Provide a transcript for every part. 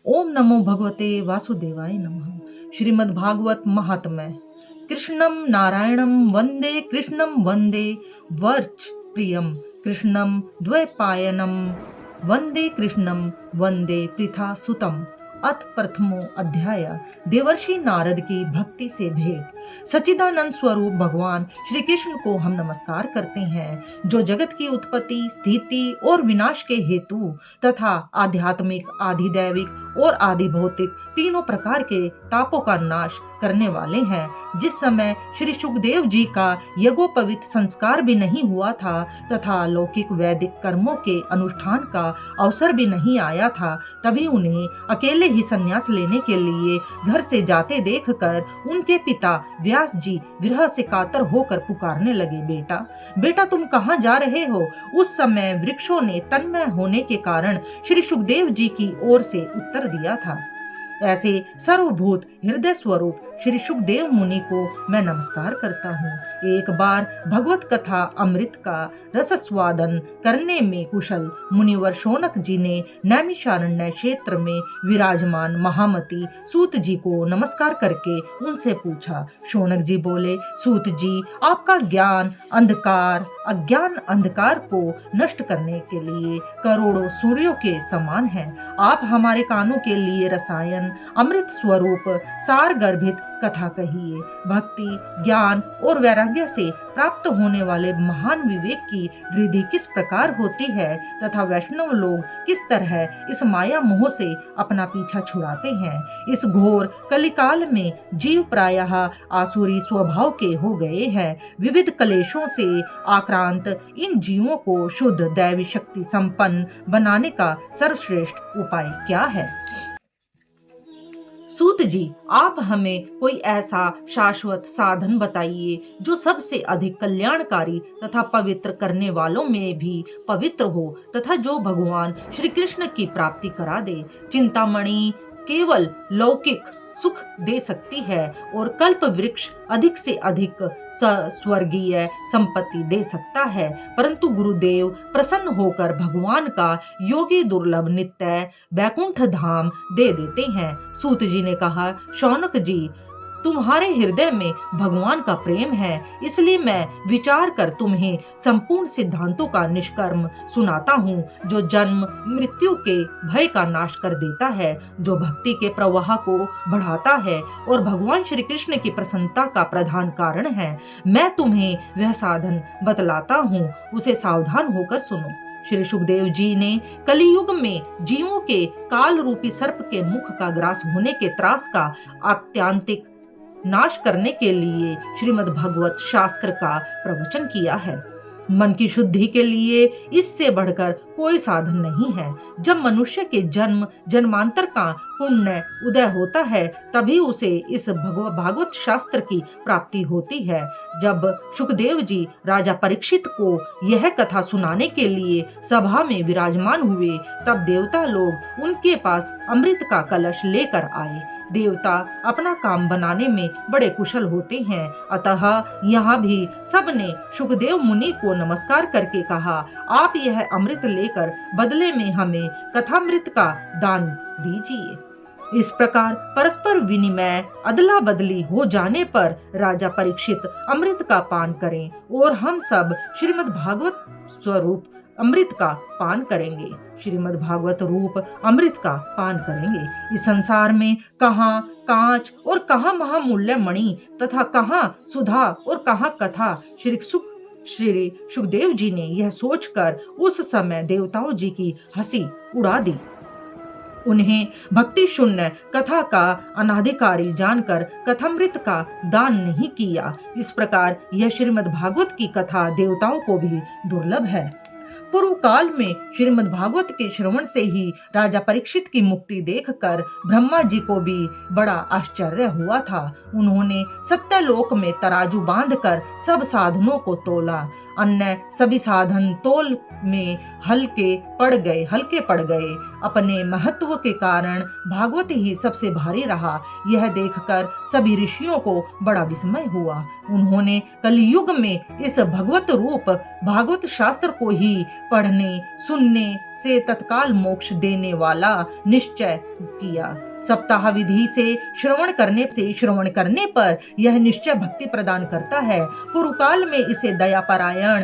ओम नमो भगवते वासुदेवाय नमः। श्रीमद् भागवत महात्म्य। कृष्णं नारायणं वंदे, कृष्णं वंदे वर्च प्रियम, कृष्णं द्वैपायनं वंदे, कृष्णं वंदे पृथा सुतम। अथ प्रथमो अध्याय। देवर्षि नारद की भक्ति से भेंट। सच्चिदानंद स्वरूप भगवान श्री कृष्ण को हम नमस्कार करते हैं, जो जगत की उत्पत्ति, स्थिति और विनाश के हेतु तथा आध्यात्मिक, आधिदैविक और आधि भौतिक तीनों प्रकार के तापों का नाश करने वाले हैं। जिस समय श्री सुखदेव जी का यज्ञोपवीत संस्कार भी नहीं हुआ था तथा लौकिक वैदिक कर्मों के अनुष्ठान का अवसर भी नहीं आया था, तभी उन्हें अकेले ही संन्यास लेने के लिए घर से जाते देखकर उनके पिता व्यास जी विरह से कातर होकर पुकारने लगे, बेटा बेटा तुम कहाँ जा रहे हो। उस समय वृक्षों ने तन्मय होने के कारण श्री सुखदेव जी की ओर से उत्तर दिया था। ऐसे सर्वभूत हृदय स्वरूप श्री सुखदेव मुनि को मैं नमस्कार करता हूँ। एक बार भगवत कथा अमृत का रसस्वादन करने में कुशल मुनिवर शौनक जी ने नैमिषारण्य क्षेत्र में विराजमान महामती सूत जी को नमस्कार करके उनसे पूछा। शौनक जी बोले, सूत जी, आपका ज्ञान अंधकार अज्ञान अंधकार को नष्ट करने के लिए करोड़ों सूर्यों के समान है। आप हमारे कानों के लिए रसायन अमृत स्वरूप सार गर्भित कथा कहिए। भक्ति, ज्ञान और वैराग्य से प्राप्त होने वाले महान विवेक की वृद्धि किस प्रकार होती है तथा वैष्णव लोग किस तरह इस माया मोह से अपना पीछा छुड़ाते हैं। इस घोर कलिकाल में जीव प्रायः आसुरी स्वभाव के हो गए हैं। विविध क्लेशों से आक्रांत इन जीवों को शुद्ध दैवी शक्ति संपन्न बनाने का सर्वश्रेष्ठ उपाय क्या है। सूत जी, आप हमें कोई ऐसा शाश्वत साधन बताइए जो सबसे अधिक कल्याणकारी तथा पवित्र करने वालों में भी पवित्र हो तथा जो भगवान श्री कृष्ण की प्राप्ति करा दे। चिंतामणि केवल लौकिक सुख दे सकती है और कल्प वृक्ष अधिक से अधिक स्वर्गीय संपत्ति दे सकता है, परंतु गुरुदेव प्रसन्न होकर भगवान का योगी दुर्लभ नित्य वैकुंठ धाम दे देते हैं। सूत जी ने कहा, शौनक जी, तुम्हारे हृदय में भगवान का प्रेम है, इसलिए मैं विचार कर तुम्हें संपूर्ण सिद्धांतों का निष्कर्म सुनाता हूँ, जो जन्म मृत्यु के भय का नाश कर देता है, जो भक्ति के प्रवाह को बढ़ाता है और भगवान श्री कृष्ण की प्रसन्नता का प्रधान कारण है। मैं तुम्हें वह साधन बतलाता हूँ, उसे सावधान होकर सुनो। श्री सुखदेव जी ने कलियुग में जीवों के काल रूपी सर्प के मुख का ग्रास होने के त्रास का आत्यांतिक नाश करने के लिए श्रीमद् भागवत शास्त्र का प्रवचन किया है। मन की शुद्धि के लिए इससे बढ़कर कोई साधन नहीं है। जब मनुष्य के जन्म जन्मांतर का पुण्य उदय होता है, तभी उसे इस भागवत शास्त्र की प्राप्ति होती है। जब सुखदेव जी राजा परीक्षित को यह कथा सुनाने के लिए सभा में विराजमान हुए, तब देवता लोग उनके पास अमृत का कलश लेकर आए। देवता अपना काम बनाने में बड़े कुशल होते हैं, अतः यहाँ भी सबने सुखदेव मुनि को नमस्कार करके कहा, आप यह अमृत लेकर बदले में हमें कथामृत का दान दीजिए। इस प्रकार परस्पर विनिमय अदला बदली हो जाने पर राजा परीक्षित अमृत का पान करें और हम सब श्रीमद् भागवत स्वरूप अमृत का पान करेंगे। श्रीमद् भागवत रूप अमृत का पान करेंगे। इस संसार में कहाँ कांच और कहाँ महामूल्य मणि तथा कहाँ सुधा और कहाँ कथा। श्री सुखदेव जी ने यह सोचकर उस समय देवताओं जी की हंसी उड़ा दी। उन्हें भक्ति शून्य कथा का अनाधिकारी जानकर कथामृत का दान नहीं किया। इस प्रकार यह श्रीमद् भागवत की कथा देवताओं को भी दुर्लभ है। पूर्व काल में श्रीमद् भागवत के श्रवण से ही राजा परीक्षित की मुक्ति देखकर ब्रह्मा जी को भी बड़ा आश्चर्य हुआ था। उन्होंने सत्यलोक में तराजू बांधकर सब साधनों को तोला। अन्य सभी साधन तोल में हल्के पड़ गए। अपने महत्व के कारण भागवत ही सबसे भारी रहा। यह देखकर सभी ऋषियों को बड़ा विस्मय हुआ। उन्होंने कलियुग में इस भगवत रूप भागवत शास्त्र को ही पढ़ने, सुनने, से तत्काल मोक्ष देने वाला निश्चय किया। सप्ताह विधि से श्रवण करने पर यह निश्चय भक्ति प्रदान करता है। पूर्व काल में इसे दयापरायण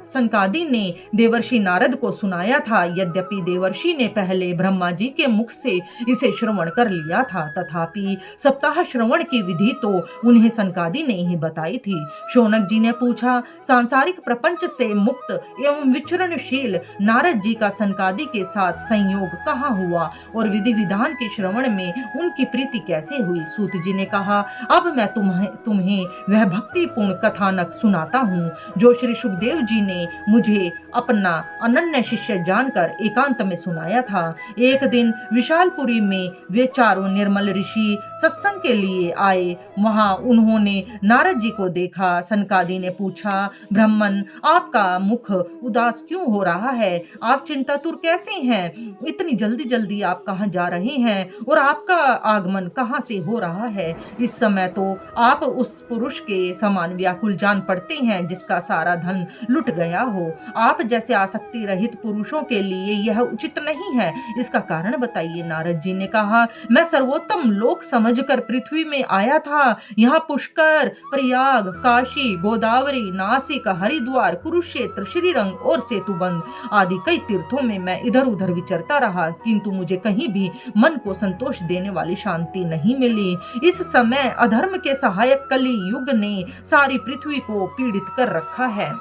सनकादि ने देवर्षि नारद को सुनाया था। यद्यपि देवर्षि ने पहले ब्रह्मा जी के मुख से इसे श्रवण कर लिया था, तथापि सप्ताह श्रवण की विधि तो उन्हें सनकादि ने ही बताई थी। शौनक जी ने पूछा, सांसारिक प्रपंच से मुक्त एवं विचरणशील नारद जी का सनकादि के साथ संयोग कहाँ हुआ और विधि विधान के श्रवण में उनकी प्रीति कैसे हुई? सूत जी ने कहा, अब मैं तुम्हें वह भक्तिपूर्ण कथानक सुनाता हूँ जो श्री सुखदेव जी ने मुझे अपना अनन्य शिष्य जानकर एकांत में सुनाया था। एक दिन विशालपुरी में वे चारों निर्मल ऋषि सत्संग के लिए आए। वहां उन्होंने नारद जी को देखा। सनकादि ने पूछा, ब्राह्मण, आपका मुख उदास क्यों हो रहा है? आप चिंतातुर कैसे हैं? इतनी जल्दी जल्दी आप कहाँ जा रहे हैं और आपका आगमन कहाँ से हो रहा है? इस समय तो आप उस पुरुष के समान व्याकुल जान पड़ते हैं जिसका सारा धन लुट गया हो। आप जैसे आसक्ति रहित पुरुषों के लिए यह उचित नहीं है। इसका कारण बताइए। नारद जी ने कहा, मैं सर्वोत्तम लोक समझकर पृथ्वी में आया था। यहाँ पुष्कर, प्रयाग, काशी, गोदावरी, नासिक, हरिद्वार, कुरुक्षेत्र, श्रीरंग और सेतुबंध आदि कई तीर्थों में मैं इधर उधर विचरता रहा, किंतु मुझे कहीं भी मन को संतोष देने वाली शांति नहीं मिली। इस समय अधर्म के सहायक कली युग ने सारी पृथ्वी को पीड़ित कर रखा है।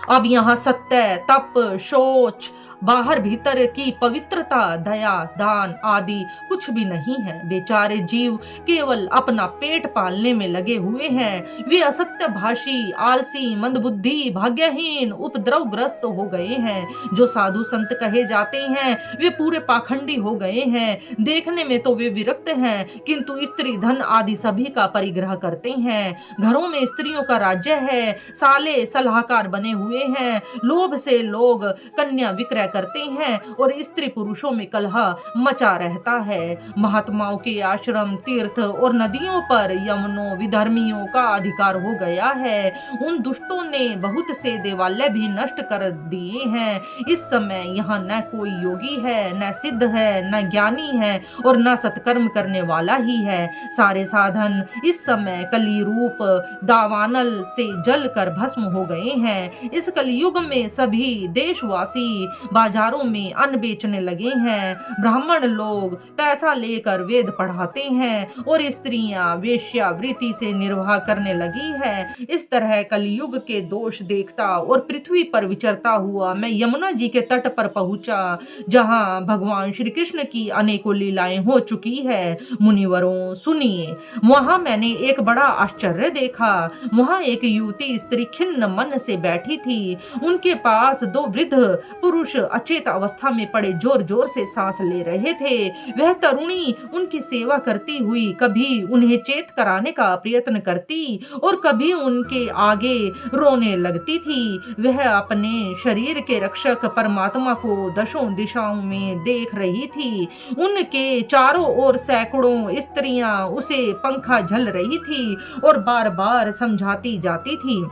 अब यहाँ सत्य, तप, शौच, बाहर भीतर की पवित्रता, दया, दान आदि कुछ भी नहीं है। बेचारे जीव केवल अपना पेट पालने में लगे हुए हैं। वे असत्य भाषी, आलसी, मंदबुद्धि, भाग्यहीन, उपद्रवग्रस्त हो गए हैं। जो साधु संत कहे जाते हैं वे पूरे पाखंडी हो गए हैं। देखने में तो वे विरक्त हैं, किंतु स्त्री धन आदि सभी का परिग्रह करते हैं। घरों में स्त्रियों का राज्य है। साले सलाहकार बने हुए हैं। लोभ से लोग कन्या विक्रय करते हैं और स्त्री पुरुषों में कलह मचा रहता है। महात्माओं के आश्रम, तीर्थ और नदियों पर यमनों विधर्मियों का अधिकार हो गया है। उन दुष्टों ने बहुत से देवालय भी नष्ट कर दिए हैं। इस समय यहाँ न कोई योगी है, न सिद्ध है, न ज्ञानी है और न सत्कर्म करने वाला ही है। सारे साधन इस समय कली रूप दावानल से जल कर भस्म हो गए हैं। इस कलयुग में सभी देशवासी बाजारों में अन्न बेचने लगे हैं। ब्राह्मण लोग पैसा लेकर वेद पढ़ाते हैं और स्त्रियां वेश्यावृत्ति से निर्वाह करने लगी है। इस तरह कलयुग के दोष देखता और पृथ्वी पर विचरता हुआ मैं यमुना जी के तट पर पहुंचा, जहां भगवान श्री कृष्ण की अनेकों लीलाएं हो चुकी है। मुनिवरों, सुनिए, वहां मैंने एक बड़ा आश्चर्य देखा। वहां एक युवती स्त्री खिन्न मन से बैठी थी। उनके पास दो वृद्ध पुरुष अचेत अवस्था में पड़े जोर जोर से सांस ले रहे थे। वह तरुणी उनकी सेवा करती हुई कभी उन्हें चेत कराने का प्रयत्न करती और कभी उनके आगे रोने लगती थी। वह अपने शरीर के रक्षक परमात्मा को दशों दिशाओं में देख रही थी। उनके चारों ओर सैकड़ों स्त्रियां उसे पंखा झल रही थी और बार बार समझाती जाती थी।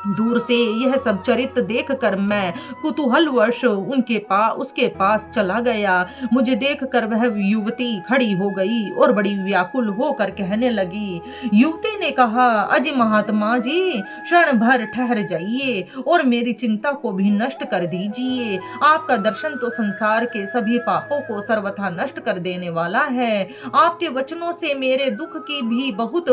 दूर से यह सब चरित्र देखकर मैं कुतूहलवश उसके पास चला गया। मुझे देखकर वह युवती खड़ी हो गई और बड़ी व्याकुल होकर कहने लगी। युवती ने कहा, अजी महात्मा जी, क्षण भर ठहर जाइए और मेरी चिंता को भी नष्ट कर दीजिए। आपका दर्शन तो संसार के सभी पापों को सर्वथा नष्ट कर देने वाला है। आपके वचनों से मेरे दुख की भी बहुत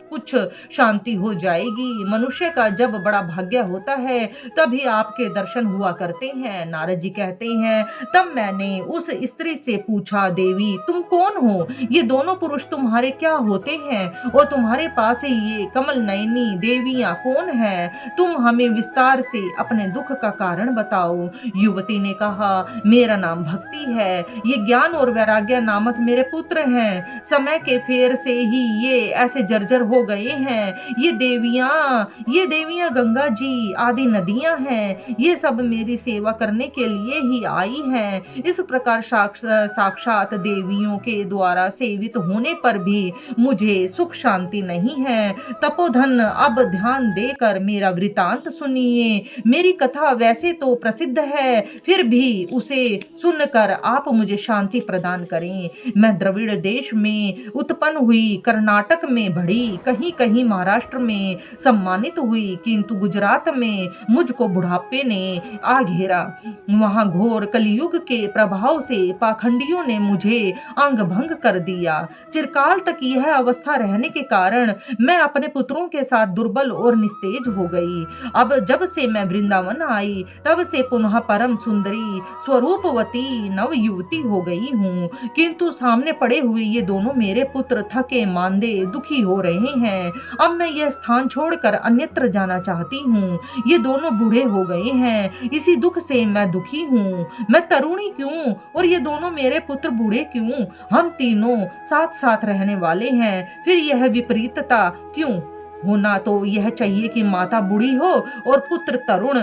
कुछ शांति हो जाएगी। मनुष्य का जब बड़ा भाग्य होता है तभी आपके दर्शन हुआ करते हैं। नारद जी कहते हैं, तब मैंने उस स्त्री से पूछा, देवी तुम कौन हो? ये दोनों पुरुष तुम्हारे क्या होते हैं और तुम्हारे पास ये कमल नयनी देवियां कौन है? तुम हमें विस्तार से अपने दुख का कारण बताओ। युवती ने कहा, मेरा नाम भक्ति है। ये ज्ञान और वैराग्य नामक मेरे पुत्र हैं। समय के फेर से ही ये ऐसे जर्जर हो गए हैं। ये देवियां गंगा गंगा जी आदि नदियां हैं, ये सब मेरी सेवा करने के लिए ही आई हैं। इस प्रकार साक्षात देवियों के द्वारा सेवित होने पर भी मुझे सुख शांति नहीं है। तपोधन, अब ध्यान देकर मेरा वृतांत सुनिए। मेरी कथा वैसे तो प्रसिद्ध है, फिर भी उसे सुनकर आप मुझे शांति प्रदान करें। मैं द्रविड़ देश में उत्पन्न हुई, कर्नाटक में बढ़ी, कहीं कहीं महाराष्ट्र में सम्मानित हुई, किंतु गुजरात में मुझको बुढ़ापे ने आ घेरा। वहां घोर कलयुग के प्रभाव से पाखंडियों ने मुझे अंग भंग कर दिया। चिरकाल तक यह अवस्था रहने के कारण मैं अपने पुत्रों के साथ दुर्बल और निस्तेज हो गई। अब जब से मैं वृंदावन आई, तब से पुनः परम सुंदरी स्वरूपवती नव युवती हो गई हूँ, किंतु सामने पड़े हुए ये दोनों मेरे पुत्र थके मांदे दुखी हो रहे हैं। अब मैं यह स्थान छोड़कर अन्यत्र जाना चाहती हूँ। ये दोनों बूढ़े हो गए हैं, इसी दुख से मैं दुखी हूँ। मैं तरुणी क्यों और ये दोनों मेरे पुत्र बूढ़े क्यों? हम तीनों साथ साथ रहने वाले हैं, फिर यह विपरीतता क्यों? होना तो यह चाहिए कि माता बूढ़ी हो और पुत्र तरुण।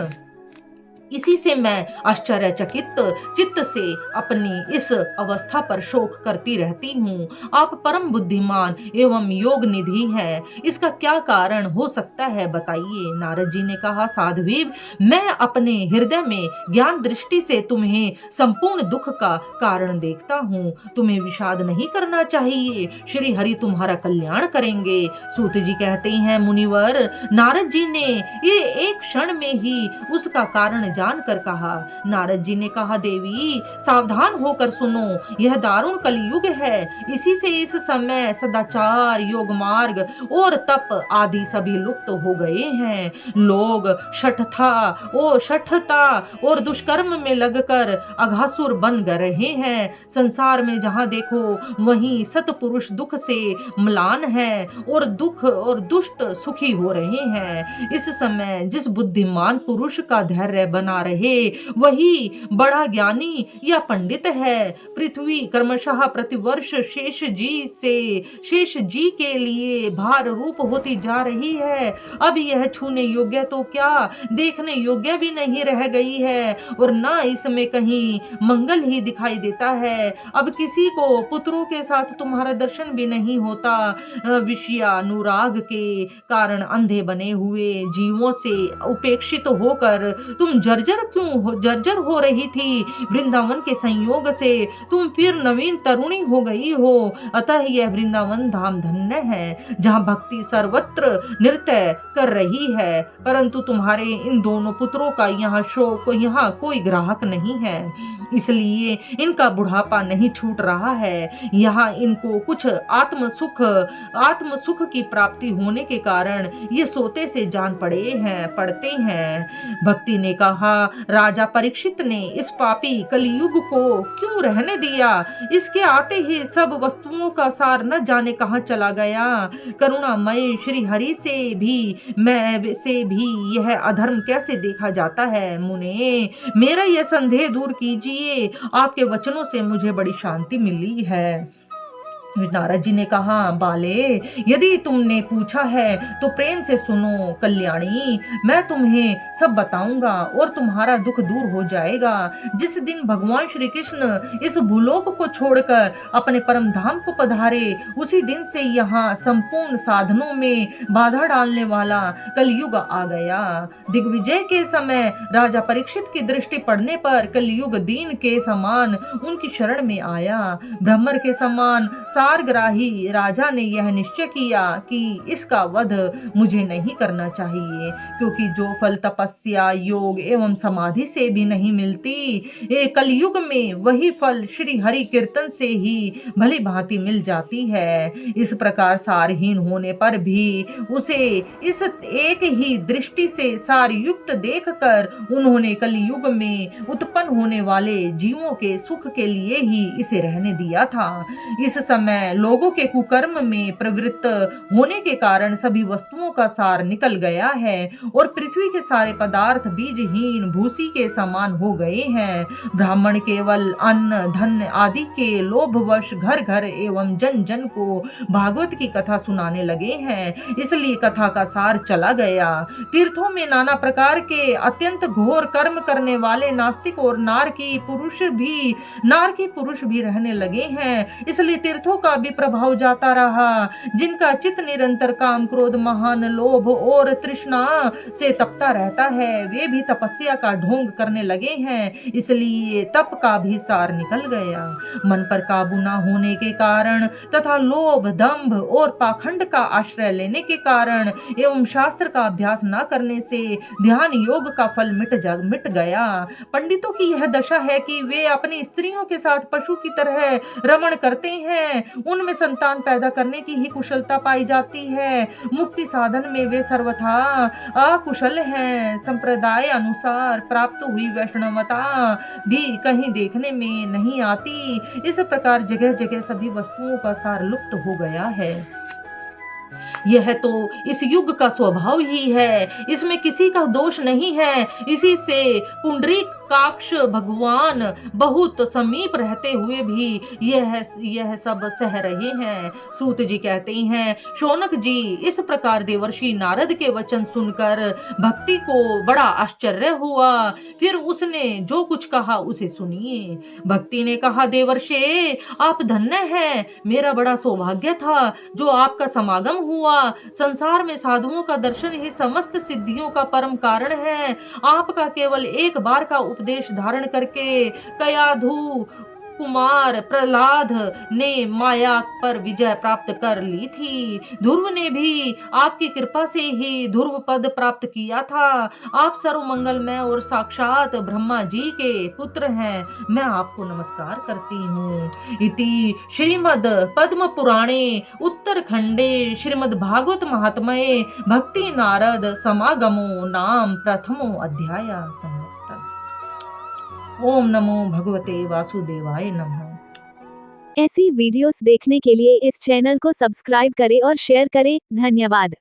इसी से मैं आश्चर्यचकित चित्त से अपनी इस अवस्था पर शोक करती रहती हूँ। आप परम बुद्धिमान एवं योग निधि हैं, इसका क्या कारण हो सकता है, बताइए। नारद जी ने कहा, साध्वी, मैं अपने हृदय में ज्ञान दृष्टि से तुम्हें संपूर्ण दुख का कारण देखता हूँ। तुम्हें विषाद नहीं करना चाहिए, श्री हरि तुम्हारा कल्याण करेंगे। सूत जी कहते हैं, मुनिवर, नारद जी ने ये एक क्षण में ही उसका कारण जानकर कहा। नारद जी ने कहा, देवी सावधान होकर सुनो, यह दारुण कलयुग है। इसी से इस समय सदाचार, योग मार्ग और तप आदि सभी लुप्त हो गए हैं। लोग शठता और दुष्कर्म में लगकर अघासुर बन गए रहे हैं। संसार में जहाँ देखो वहीं सतपुरुष दुख से म्लान है और दुख और दुष्ट सुखी हो रहे हैं। इस समय जिस बुद्धिमान पुरुष का धैर्य बना रहे वही बड़ा ज्ञानी या पंडित है। पृथ्वी क्रमशः प्रतिवर्ष शेष जी के लिए भार रूप होती जा रही है। अब यह छूने योग्य तो क्या देखने योग्य भी नहीं रह गई है और न इसमें कहीं मंगल ही दिखाई देता है। अब किसी को पुत्रों के साथ तुम्हारा दर्शन भी नहीं होता। विषयानुराग के कारण अंधे बने हुए जीवों से उपेक्षित होकर तुम जर्जर हो रही थी। वृंदावन के संयोग से तुम फिर नवीन तरुणी हो गई हो। अतः यह वृंदावन धाम धन्य है, जहाँ भक्ति सर्वत्र नृत्य कर रही है। परंतु तुम्हारे इन दोनों पुत्रों का यहाँ कोई ग्राहक नहीं है, इसलिए इनका बुढ़ापा नहीं छूट रहा है। यहाँ इनको कुछ आत्म सुख की प्राप्ति होने के कारण ये सोते से जान पड़ते हैं। भक्ति ने कहा, राजा परीक्षित ने इस पापी कलयुग को क्यों रहने दिया? इसके आते ही सब वस्तुओं का सार न जाने कहाँ चला गया। करुणामय श्री हरि से भी यह अधर्म कैसे देखा जाता है? मुने, मेरा यह संदेह दूर कीजिए, आपके वचनों से मुझे बड़ी शांति मिली है। नारद जी ने कहा, बाले, यदि तुमने पूछा है तो प्रेम से सुनो। कल्याणी, मैं तुम्हें सब बताऊंगा और तुम्हारा दुख दूर हो जाएगा। जिस दिन भगवान श्री कृष्ण इस भूलोक को छोड़कर अपने परम धाम को पधारे, उसी दिन से यहाँ संपूर्ण साधनों में बाधा डालने वाला कलयुग आ गया। दिग्विजय के समय राजा परीक्षित की दृष्टि पड़ने पर कलयुग दीन के समान उनकी शरण में आया। ब्रह्मर के समान सारग्राही राजा ने यह निश्चय किया कि इसका वध मुझे नहीं करना चाहिए, क्योंकि जो फल तपस्या, योग एवं समाधि से भी नहीं मिलती, कलयुग में वही फल श्री हरि कीर्तन से ही भली भांति मिल जाती है। इस प्रकार सारहीन होने पर भी उसे इस एक ही दृष्टि से सारयुक्त देखकर उन्होंने कलयुग में उत्पन्न होने वाले जीवों के सुख के लिए ही इसे रहने दिया था। इस समय समय लोगों के कुकर्म में प्रवृत्त होने के कारण सभी वस्तुओं का सार निकल गया है और पृथ्वी के सारे पदार्थ बीजहीन भूसी के समान हो गए हैं। ब्राह्मण केवल अन्न धन आदि के लोभवश घर घर एवं जन जन को भागवत की कथा सुनाने लगे हैं, इसलिए कथा का सार चला गया। तीर्थों में नाना प्रकार के अत्यंत घोर कर्म करने वाले नास्तिक और नारकी पुरुष भी रहने लगे हैं, इसलिए तीर्थों का भी प्रभाव जाता रहा। जिनका चित्त निरंतर काम क्रोध महान लोभ और तृष्णा से तपता रहता है, वे भी तपस्या का ढोंग करने लगे हैं, इसलिए तप का भी सार निकल गया। मन पर काबू न होने के कारण तथा लोभ दंभ और पाखंड का आश्रय लेने के कारण एवं शास्त्र का अभ्यास न करने से ध्यान योग का फल मिट गया। पंडितों की यह दशा है कि वे अपनी स्त्रियों के साथ पशु की तरह रमण करते हैं, उनमें संतान पैदा करने की ही कुशलता पाई जाती है। मुक्ति साधन में वे सर्वथा अकुशल हैं। संप्रदाय अनुसार प्राप्त हुई वैष्णवता भी कहीं देखने में नहीं आती। इस प्रकार जगह जगह सभी वस्तुओं का सार लुप्त हो गया है। यह तो इस युग का स्वभाव ही है, इसमें किसी का दोष नहीं है। इसी से पुंडरीक काक्ष भगवान बहुत समीप रहते हुए भी यह सब सह रहे हैं। सूत जी कहते हैं, शौनक जी, इस प्रकार देवर्षि नारद के वचन सुनकर भक्ति को बड़ा आश्चर्य हुआ। फिर उसने जो कुछ कहा उसे सुनिए। भक्ति ने कहा, देवर्षि आप धन्य हैं, मेरा बड़ा सौभाग्य था जो आपका समागम हुआ। संसार में साधुओं का दर्शन ही समस्त सिद्धियों का परम कारण है। आपका केवल एक बार का उपदेश धारण करके कयाधु कुमार प्रहलाद ने माया पर विजय प्राप्त कर ली थी। ध्रुव ने भी आपकी कृपा से ही ध्रुव पद प्राप्त किया था। आप सर्व मंगलमय और साक्षात ब्रह्मा जी के पुत्र हैं। मैं आपको नमस्कार करती हूँ। इति श्रीमद् पद्म पुराणे उत्तरखंडे श्रीमद् भागवत महात्म्ये भक्ति नारद समागमो नाम प्रथमो अध्याय समाप्त। ओम नमो भगवते वासुदेवाय नमः। ऐसी वीडियोस देखने के लिए इस चैनल को सब्सक्राइब करें और शेयर करें। धन्यवाद।